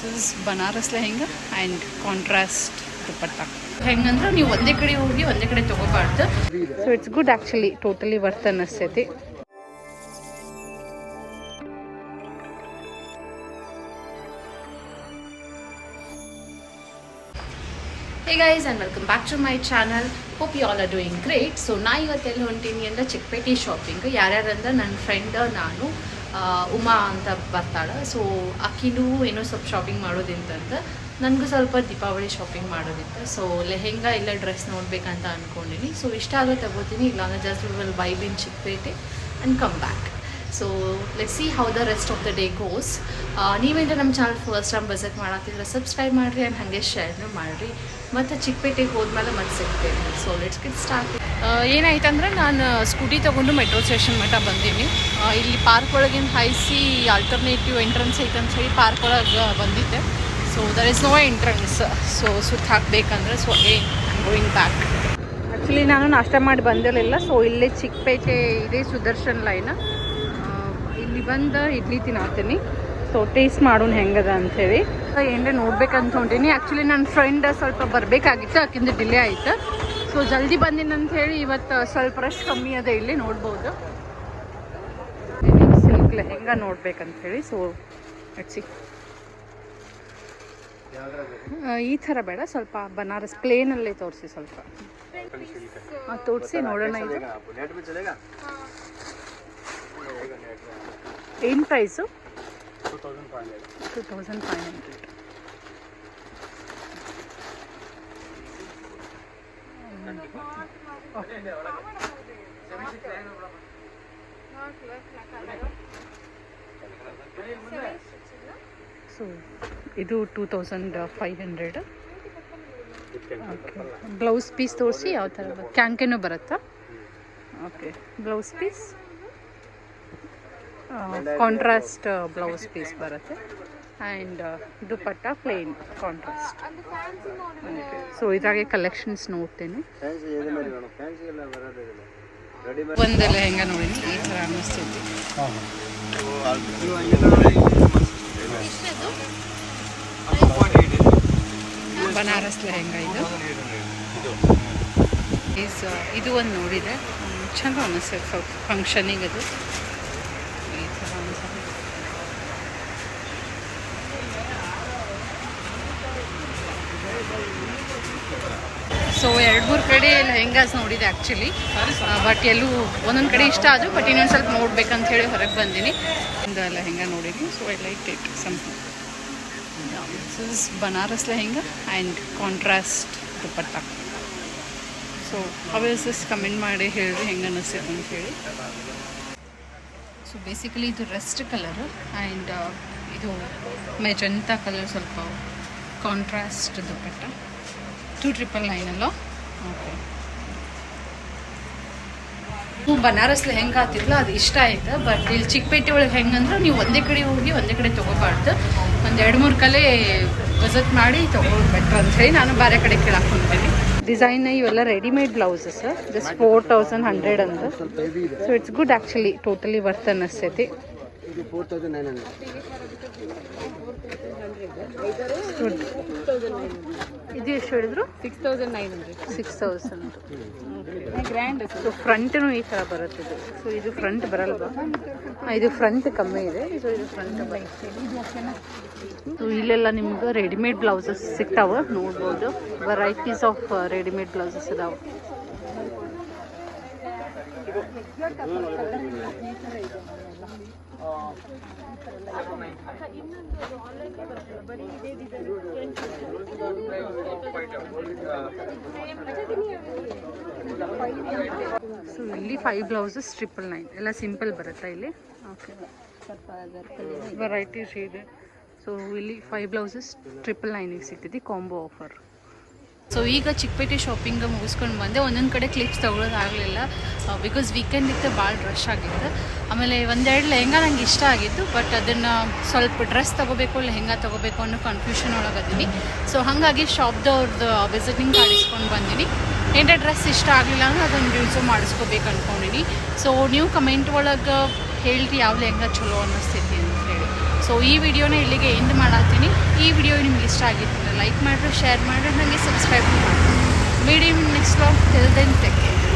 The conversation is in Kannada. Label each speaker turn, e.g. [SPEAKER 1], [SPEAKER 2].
[SPEAKER 1] This is Banaras lehenga and contrast dupatta. ಹೆಂಗಂದ್ರೆ ನೀವು ಒಂದೇ ಕಡೆ ಹೋಗಿ ಒಂದೇ ಕಡೆ ತೊಗೋಬಾರ್ದು. So it's good actually, totally worth ಅನ್ನಿಸ್ತೈತಿ. Hey guys and welcome back to my channel. Hope you all are doing great. So ನಾ ಇವತ್ತೆಲ್ಲಿ ಹೊಂಟೀನಿ ಅಂದರೆ ಚಿಕ್ಕಪೇಟೆ ಶಾಪಿಂಗ್. ಯಾರ್ಯಾರಂದ್ರೆ ನನ್ನ ಫ್ರೆಂಡ್ ನಾನು ಉಮಾ ಅಂತ ಬರ್ತಾಳೆ. ಸೊ ಆಕಿನೂ ಏನೋ ಸ್ವಲ್ಪ ಶಾಪಿಂಗ್ ಮಾಡೋದಿಂತಂತ, ನನಗೂ ಸ್ವಲ್ಪ ದೀಪಾವಳಿ ಶಾಪಿಂಗ್ ಮಾಡೋದಿತ್ತು. ಸೊ ಲೆಹೆಂಗಾ ಇಲ್ಲ ಡ್ರೆಸ್ ನೋಡ್ಬೇಕಂತ ಅಂದ್ಕೊಂಡಿನಿ. ಸೊ ಇಷ್ಟ ಆಗೋ ತಗೋತೀನಿ, ಇಲ್ಲಾಂದ್ರೆ just will vibe in Chikkapete and come back. So let's see how the rest of the day goes. ನೀವೇಂದ್ರೆ ನಮ್ಮ ಚಾನಲ್ ಫಸ್ಟ್ ಟೈಮ್ ವಿಸಿಟ್ ಮಾಡತ್ತಿದ್ರೆ ಸಬ್ಸ್ಕ್ರೈಬ್ ಮಾಡಿರಿ ಆ್ಯಂಡ್ ಹಾಗೆ ಶೇರ್ನೂ ಮಾಡಿರಿ. ಮತ್ತು ಚಿಕ್ಕಪೇಟೆಗೆ ಹೋದ್ಮೇಲೆ ಮತ್ತೆ ಸಿಗ್ತೇನೆ. So let's get start. ಏನಾಯ್ತಂದ್ರೆ ನಾನು ಸ್ಕೂಟಿ ತೊಗೊಂಡು ಮೆಟ್ರೋ ಸ್ಟೇಷನ್ ಮಟ್ಟ ಬಂದೀನಿ. ಇಲ್ಲಿ ಪಾರ್ಕ್ ಒಳಗಿನ ಹೈಸಿ ಆಲ್ಟರ್ನೇಟಿವ್ ಎಂಟ್ರೆನ್ಸ್ ಐತೆ ಅಂತ ಹೇಳಿ ಪಾರ್ಕ್ ಒಳಗೆ ಬಂದಿದ್ದೆ. So there is no entrance. So ಸುತ್ತ ಹಾಕಬೇಕಂದ್ರೆ ಸೊ ಗೋಯಿಂಗ್ ಬ್ಯಾಕ್. ಆ್ಯಕ್ಚುಲಿ ನಾನು ನಾಷ್ಟ ಮಾಡಿ ಬಂದಿರಲಿಲ್ಲ. ಸೊ ಇಲ್ಲೇ ಚಿಕ್ಕಪೇಟೆ ಇದೆ ಸುದರ್ಶನ್ ಲೈನ್, ಇಲ್ಲಿ ಬಂದು ಇಡ್ಲಿ ತಿನ್ನತ್ತೀನಿ. ಸೊ ಟೇಸ್ಟ್ ಮಾಡೋಣ ಹೆಂಗದ ಅಂಥೇಳಿ ಏನ್ರೆ ನೋಡ್ಬೇಕಂತ ಹೊಂಟೀನಿ. ಆ್ಯಕ್ಚುಲಿ ನನ್ನ ಫ್ರೆಂಡ್ ಸ್ವಲ್ಪ ಬರಬೇಕಾಗಿತ್ತು, ಆಕಿಂದ ಡಿಲೇ ಆಯಿತು. ಸೊ ಜಲ್ದಿ ಬಂದಿನಿ ಅಂಥೇಳಿ ಇವತ್ತು ಸ್ವಲ್ಪ ರಶ್ ಕಮ್ಮಿ ಅದ ಇಲ್ಲಿ ನೋಡ್ಬೋದು. ಸಿಲ್ಕ್ ಲೆಹೆಂಗಾ ನೋಡ್ಬೇಕಂಥೇಳಿ. ಸೊ ಸಿ ಈ ಥರ ಬೇಡ, ಸ್ವಲ್ಪ ಬನಾರಸ್ ಪ್ಲೇನಲ್ಲೇ ತೋರಿಸಿ, ಸ್ವಲ್ಪ ತೋರಿಸಿ ನೋಡೋಣ. ಇದು ಏನು ಪ್ರೈಸು? 2500. ಸೊ ಇದು 2500. ಓಕೆ, ಬ್ಲೌಸ್ ಪೀಸ್ ತೋರಿಸಿ ಯಾವ ಥರ ಕ್ಯಾಂಕೆನೂ ಬರುತ್ತಾ? Okay, blouse piece contrast blouse piece ಬರುತ್ತೆ and dupatta plain contrast. So ಇದಾಗೆ ಕಲೆಕ್ಷನ್ಸ್ ನೋಡ್ತೇನೆ. ಒಂದು ಲೆಹೆಂಗಾ ನೋಡಿ ಈ ಥರ ಅನ್ನಿಸ್ತೈತಿ. ಬನಾರಸ್ ಲೆಹೆಂಗಾ ಇದು. ಇದು ಒಂದು ನೋಡಿದೆ, ಚೆನ್ನಾಗಿ ಅನ್ನಿಸ್ತೈತೆ. ಸ್ವಲ್ಪ ಫಂಕ್ಷನಿಗೆ ಅದು ಈ ಥರ ಅನಿಸ್ತದೆ. ಸೊ 2-3 ಕಡೆ ಲೆಹೆಂಗಾಸ್ ನೋಡಿದೆ ಆ್ಯಕ್ಚುಲಿ, ಬಟ್ ಎಲ್ಲೂ ಒಂದೊಂದು ಕಡೆ ಇಷ್ಟ ಆದರೂ, ಬಟ್ ಇನ್ನೊಂದು ಸ್ವಲ್ಪ ನೋಡ್ಬೇಕಂತ ಹೇಳಿ ಹೊರಗೆ ಬಂದೀನಿ. ಒಂದು ಲೆಹೆಂಗಾ ನೋಡಿದ್ದೀನಿ. So I like it something. This is Banaras lehenga and contrast dupatta. So how is this comment ಮಾಡಿ ಹೇಳಿರಿ ಹೆಂಗೆ ಅನ್ನಿಸ್ತೈತೆ ಅಂತ ಹೇಳಿ. ಸೊ ಬೇಸಿಕಲಿ ಇದು ರೆಸ್ಟ್ ಕಲರು ಆ್ಯಂಡ್ ಇದು ಮೆಜಂತಾ ಕಲರ್, ಸ್ವಲ್ಪ ಕಾಂಟ್ರಾಸ್ಟ್ ದುಪಟ್ಟ. 2999 ಓಕೆ. ಬನಾರಸ್ ಲೆಹೆಂಗಾ ಆತಿದ್ಲ, ಅದು ಇಷ್ಟ ಆಯ್ತು. ಬಟ್ ಇಲ್ಲಿ ಚಿಕ್ಕಪೇಟೆ ಒಳಗೆ ಹೆಂಗಂದ್ರೆ ನೀವು ಒಂದೇ ಕಡೆ ಹೋಗಿ ಒಂದೇ ಕಡೆ ತೊಗೋಬಾರ್ದು, ಒಂದು 2-3 ಕಡೆ ವಿಸಿಟ್ ಮಾಡಿ ತೊಗೊಳ್ಳೋದು ಬೆಟ್ರ್ ಅಂತ ಹೇಳಿ ನಾನು ಬೇರೆ ಕಡೆ ಕೇಳಕ್ಕೆ ಹೊಂಟೀನಿ. ಡಿಸೈನ್ ಇವೆಲ್ಲ ರೆಡಿಮೇಡ್ ಬ್ಲೌಸಸ್, ಜಸ್ಟ್ 4100 ಅಂತ. So it's good actually, totally worth ಅನ್ನಿಸ್ತೈತಿ. ಇದು ಎಷ್ಟು ಹೇಳಿದ್ರು? 6900. ಗ್ರ್ಯಾಂಡ್. ಸೊ ಫ್ರಂಟ್ನು ಈ ಥರ ಬರುತ್ತೆ ಇದು. ಸೊ ಇದು ಫ್ರಂಟ್ ಬರಲ್ವಾ? ಇದು ಫ್ರಂಟ್ ಕಮ್ಮಿ ಇದೆ. ಸೊ ಇದು ಫ್ರಂಟ್ ಸೊ ಇಲ್ಲೆಲ್ಲ ನಿಮ್ಗೆ ರೆಡಿಮೇಡ್ ಬ್ಲೌಸಸ್ ಸಿಗ್ತಾವೆ, ನೋಡ್ಬೋದು. ವೆರೈಟೀಸ್ ಆಫ್ ರೆಡಿಮೇಡ್ ಬ್ಲೌಸಸ್ ಇದಾವೆ. ಸೊ ಇಲ್ಲಿ 5 ಬ್ಲೌಸಸ್ 999 ಎಲ್ಲ ಸಿಂಪಲ್ ಬರುತ್ತೆ ಇಲ್ಲಿ. ಓಕೆ, ವೆರೈಟೀಸ್ ಇದೆ. ಸೊ ಇಲ್ಲಿ 5 ಬ್ಲೌಸಸ್ 999 ಸಿಗ್ತೈತಿ, ಕಾಂಬೋ ಆಫರ್. ಸೊ ಈಗ ಚಿಕ್ಕಪೇಟೆ ಶಾಪಿಂಗ್ ಮುಗಿಸ್ಕೊಂಡು ಬಂದೆ. ಒಂದೊಂದು ಕಡೆ ಕ್ಲಿಪ್ಸ್ ತೊಗೊಳೋದಾಗಲಿಲ್ಲ, ಬಿಕಾಸ್ ವೀಕೆಂಡ್ ಇತ್ತು, ಭಾಳ ರಶ್ ಆಗಿತ್ತು. ಆಮೇಲೆ 1-2 ಲೆಹೆಂಗಾ ನಂಗೆ ಇಷ್ಟ ಆಗಿತ್ತು, ಬಟ್ ಅದನ್ನು ಸ್ವಲ್ಪ ಡ್ರೆಸ್ ತೊಗೋಬೇಕು ಲೆಹೆಂಗಾ ತೊಗೋಬೇಕು ಅನ್ನೋ ಕನ್ಫ್ಯೂಷನ್ ಒಳಗದೀನಿ. ಸೊ ಹಾಗಾಗಿ ಶಾಪ್ದವ್ರದ್ದು ವಿಸಿಟಿಂಗ್ ಕಾರ್ಡ್ ಇಸ್ಕೊಂಡು ಬಂದೀನಿ. ಏನೇ ಡ್ರೆಸ್ ಇಷ್ಟ ಆಗಲಿಲ್ಲ ಅಂದ್ರೆ ಅದನ್ನು ಯೂಸು ಮಾಡಿಸ್ಕೋಬೇಕು ಅಂದ್ಕೊಂಡಿನಿ. ಸೊ ನೀವು ಕಮೆಂಟ್ ಒಳಗೆ ಹೇಳ್ರಿ ಯಾವ ಲೆಹೆಂಗಾ ಚಲೋ ಅನ್ನಿಸ್ತೈತಿ ಅಂತ ಹೇಳಿ. ಸೊ ಈ ವಿಡಿಯೋನ ಇಲ್ಲಿಗೆ ಎಂಡ್ ಮಾಡತ್ತೀನಿ. ಈ ವಿಡಿಯೋ ನಿಮ್ಗೆ ಇಷ್ಟ ಆಗಿತ್ತು ಲೈಕ್ ಮಾಡಿದ್ರೆ ಶೇರ್ ಮಾಡಿದ್ರೆ ನನಗೆ ಸಬ್ಸ್ಕ್ರೈಬ್ ಮಾಡಿ. Medium next vlog till then take care.